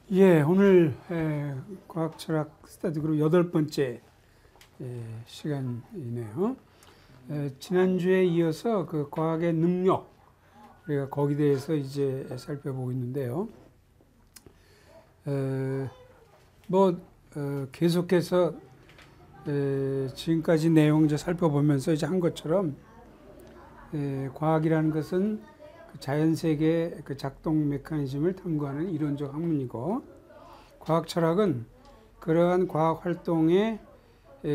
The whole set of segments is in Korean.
오늘 과학철학 스터디 그룹 8번째 시간이네요. 지난주에 이어서 그 과학의 능력, 우리가 거기에 대해서 이제 살펴보고 있는데요. 계속해서 지금까지 내용 이제 살펴보면서 이제 한 것처럼 과학이라는 것은 그 자연세계의 그 작동 메커니즘을 탐구하는 이론적 학문이고, 과학 철학은 그러한 과학 활동의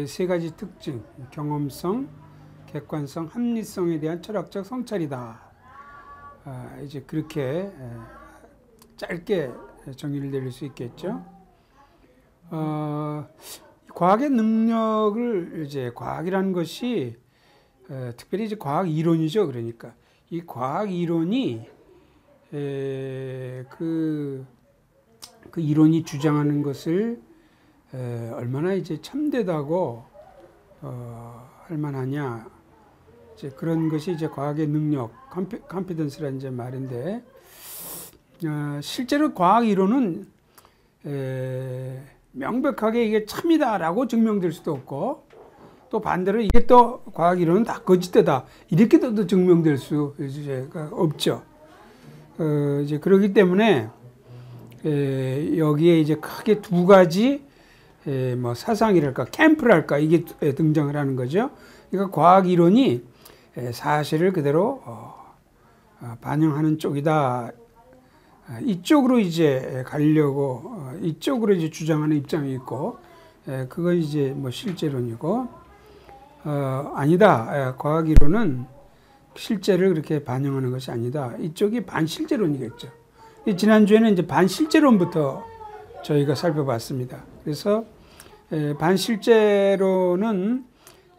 세 가지 특징, 경험성, 객관성, 합리성에 대한 철학적 성찰이다. 이제 그렇게 짧게 정의를 내릴 수 있겠죠. 과학의 능력을 이제 과학이라는 것이 특별히 이제 과학 이론이죠. 그러니까 이 과학 이론이 그 이론이 주장하는 것을 얼마나 이제 참되다고 할 만하냐, 이제 그런 것이 이제 과학의 능력, 컴피던스라는 이제 말인데, 실제로 과학 이론은 명백하게 이게 참이다라고 증명될 수도 없고, 또 반대로 이게 또 과학 이론은 다 거짓되다 이렇게 또 증명될 수가 없죠. 이제 그렇기 때문에 여기에 이제 크게 두 가지 뭐 사상이랄까 캠프랄까 이게 등장을 하는 거죠. 그러니까 과학 이론이 사실을 그대로 반영하는 쪽이다. 이쪽으로 이제 가려고 이쪽으로 이제 주장하는 입장이 있고, 그거 이제 뭐 실제론이고, 아니다. 과학 이론은 실제를 그렇게 반영하는 것이 아니다. 이쪽이 반실제론이겠죠. 지난주에는 이제 반실제론부터 저희가 살펴봤습니다. 그래서 반실제론은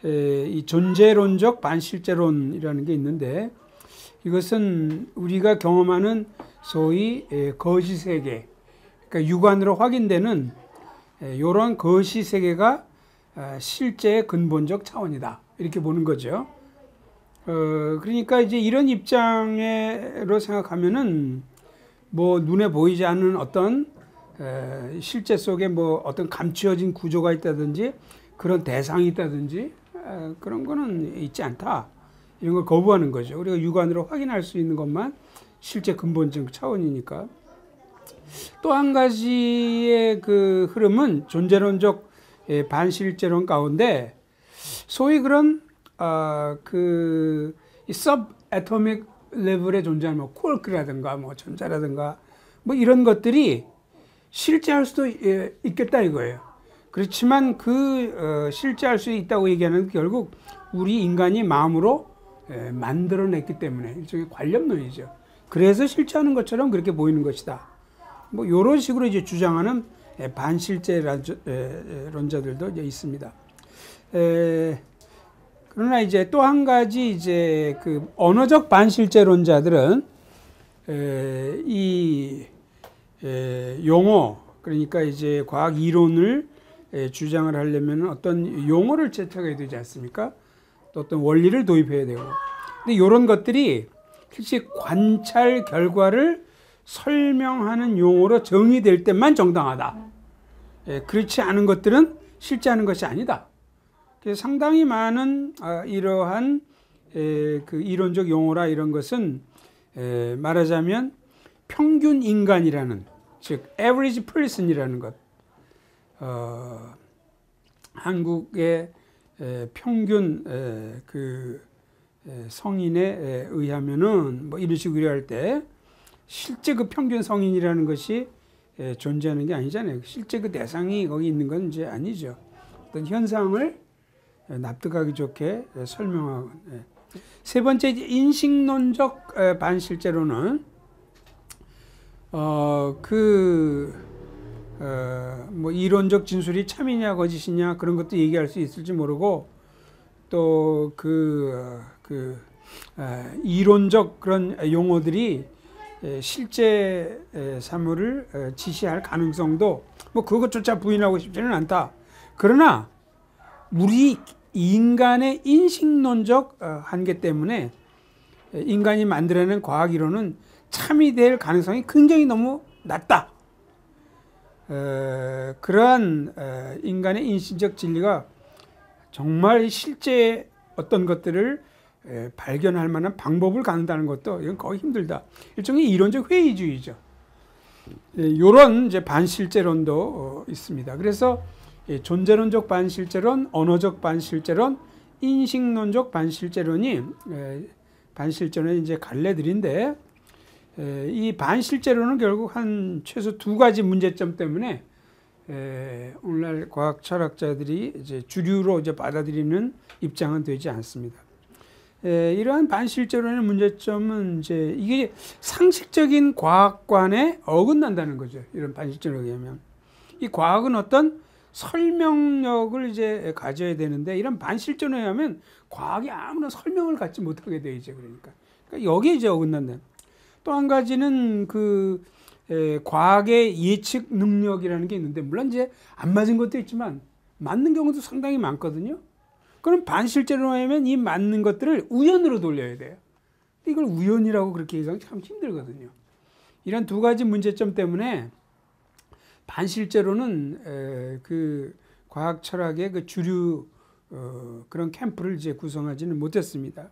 이 존재론적 반실제론이라는 게 있는데, 이것은 우리가 경험하는 소위 거시 세계, 그러니까 육안으로 확인되는 이런 거시 세계가 실제의 근본적 차원이다, 이렇게 보는 거죠. 그러니까 이제 이런 입장으로 생각하면은 뭐 눈에 보이지 않는 어떤 실제 속에 뭐 어떤 감추어진 구조가 있다든지 그런 대상이 있다든지 그런 거는 있지 않다, 이런 걸 거부하는 거죠. 우리가 육안으로 확인할 수 있는 것만 실제 근본적 차원이니까. 또 한 가지의 그 흐름은 존재론적 반실제론 가운데 소위 그런 그 서브 애토믹 레벨에 존재하는 뭐 쿼크라든가 뭐 전자라든가 뭐 이런 것들이 실제할 수도 있겠다 이거예요. 그렇지만 그 실제할 수 있다고 얘기하는 결국 우리 인간이 마음으로 만들어냈기 때문에 일종의 관념론이죠. 그래서 실체하는 것처럼 그렇게 보이는 것이다. 뭐 이런 식으로 이제 주장하는 반실제론자들도 이제 있습니다. 그러나 이제 또 한 가지 이제 그 언어적 반실제론자들은 이 용어, 그러니까 이제 과학 이론을 주장을 하려면 어떤 용어를 채택해야 되지 않습니까? 또 어떤 원리를 도입해야 되고. 근데 이런 것들이 실제 관찰 결과를 설명하는 용어로 정의될 때만 정당하다. 그렇지 않은 것들은 실제하는 것이 아니다. 그래서 상당히 많은 이러한 그 이론적 용어라 이런 것은 말하자면 평균 인간이라는, 즉 average person이라는 것, 한국의 평균 그 성인에 의하면은 뭐 이런 식으로 할 때 실제 그 평균 성인이라는 것이 존재하는 게 아니잖아요. 실제 그 대상이 거기 있는 건 이제 아니죠. 어떤 현상을 납득하기 좋게 설명하고. 세 번째, 인식론적 반실제로는 뭐 이론적 진술이 참이냐 거짓이냐 그런 것도 얘기할 수 있을지 모르고, 또 이론적 그런 용어들이 실제 사물을 지시할 가능성도 뭐 그것조차 부인하고 싶지는 않다. 그러나 우리 인간의 인식론적 한계 때문에 인간이 만들어낸 과학 이론은 참이 될 가능성이 굉장히 너무 낮다. 그러한 인간의 인신적 진리가 정말 실제 어떤 것들을 발견할 만한 방법을 갖는다는 것도 이건 거의 힘들다. 일종의 이론적 회의주의죠. 이런 이제 반실제론도 있습니다. 그래서 존재론적 반실제론, 언어적 반실제론, 인식론적 반실제론이 이제 갈래들인데, 이 반실제론은 결국 한 최소 두 가지 문제점 때문에 오늘날 과학 철학자들이 이제 주류로 이제 받아들이는 입장은 되지 않습니다. 이러한 반실제론의 문제점은 이제 이게 상식적인 과학관에 어긋난다는 거죠. 이런 반실제론에 의하면 이 과학은 어떤 설명력을 이제 가져야 되는데, 이런 반실제론에 의하면 과학이 아무런 설명을 갖지 못하게 되죠. 그러니까 여기에 이제 어긋난다. 또 한 가지는 과학의 예측 능력이라는 게 있는데, 물론 이제 안 맞은 것도 있지만 맞는 경우도 상당히 많거든요. 그럼 반실제론에 의하면 이 맞는 것들을 우연으로 돌려야 돼요. 이걸 우연이라고 그렇게 얘기하기 참 힘들거든요. 이런 두 가지 문제점 때문에 반실제론은 그 과학 철학의 그 주류 그런 캠프를 이제 구성하지는 못했습니다.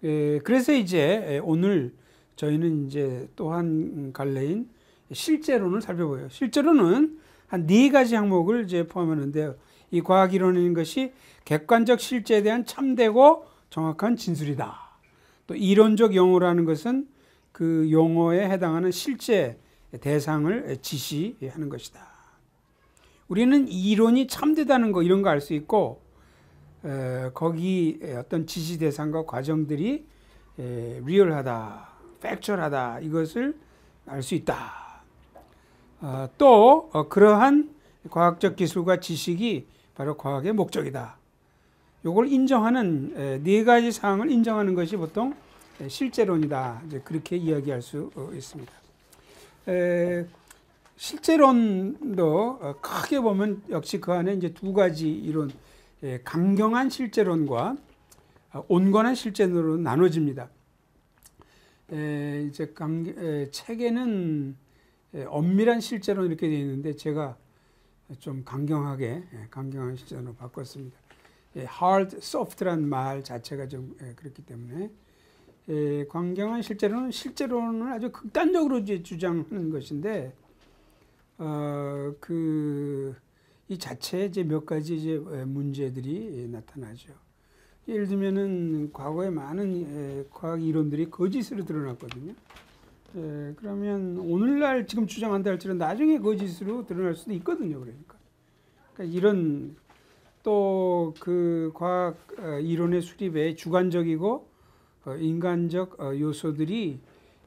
그래서 이제 오늘 저희는 이제 또 한 갈래인 실제론을 살펴봐요. 실제론은 한 네 가지 항목을 이제 포함하는데요. 이 과학 이론인 것이 객관적 실제에 대한 참되고 정확한 진술이다. 또 이론적 용어라는 것은 그 용어에 해당하는 실제 대상을 지시하는 것이다. 우리는 이론이 참되다는 거, 이런 거 알 수 있고, 거기 어떤 지시 대상과 과정들이 리얼하다, 팩츄얼하다, 이것을 알 수 있다. 또 그러한 과학적 기술과 지식이 바로 과학의 목적이다. 이걸 인정하는 네 가지 사항을 인정하는 것이 보통 실제론이다. 이제 그렇게 이야기할 수 있습니다. 실제론도 크게 보면 역시 그 안에 이제 두 가지 이론, 강경한 실제론과 온건한 실제론으로 나눠집니다. 이제 책에는 엄밀한 실제론 이렇게 되어 있는데, 제가 좀 강경한 실제론으로 바꿨습니다. hard, soft란 말 자체가 좀 그렇기 때문에 강경한 실제론은 아주 극단적으로 이제 주장하는 것인데, 이 자체에 이제 몇 가지 이제 문제들이 나타나죠. 예를 들면은 과거에 많은 과학 이론들이 거짓으로 드러났거든요. 그러면 오늘날 지금 주장한다 할지라도 나중에 거짓으로 드러날 수도 있거든요. 그러니까 이런 또 그 과학 이론의 수립에 주관적이고 인간적 요소들이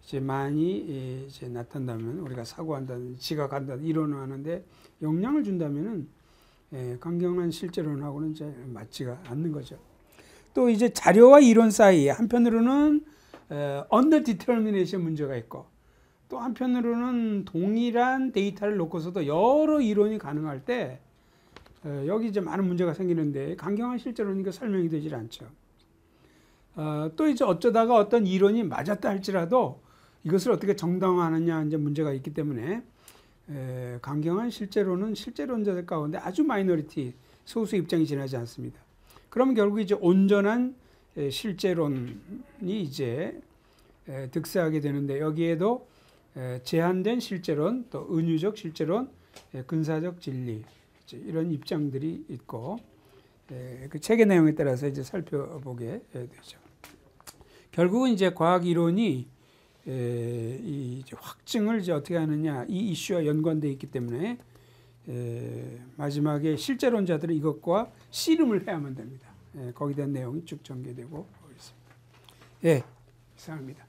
이제 많이 이제 나타난다면, 우리가 사고한다든지 지각한다든지 이론하는데 영향을 준다면은 강경한 실제론하고는 이제 맞지가 않는 거죠. 또 이제 자료와 이론 사이에 한편으로는 under determination 문제가 있고, 또 한편으로는 동일한 데이터를 놓고서도 여러 이론이 가능할 때 여기 이제 많은 문제가 생기는데, 강경한 실제론이니까 설명이 되질 않죠. 또 이제 어쩌다가 어떤 이론이 맞았다 할지라도 이것을 어떻게 정당화하느냐 이제 문제가 있기 때문에 강경한 실제론은 실제론자들 가운데 아주 마이너리티, 소수 입장이 지나지 않습니다. 그러면 결국 이제 온전한 실제론이 이제 득세하게 되는데, 여기에도 제한된 실제론, 또 은유적 실제론, 근사적 진리, 이런 입장들이 있고, 그 책의 내용에 따라서 이제 살펴보게 되죠. 결국은 이제 과학 이론이 이제 확증을 이제 어떻게 하느냐, 이 이슈와 연관되어 있기 때문에 마지막에 실제론자들은 이것과 씨름을 해야만 됩니다. 거기에 대한 내용이 쭉 전개되고 있습니다. 예, 이상입니다.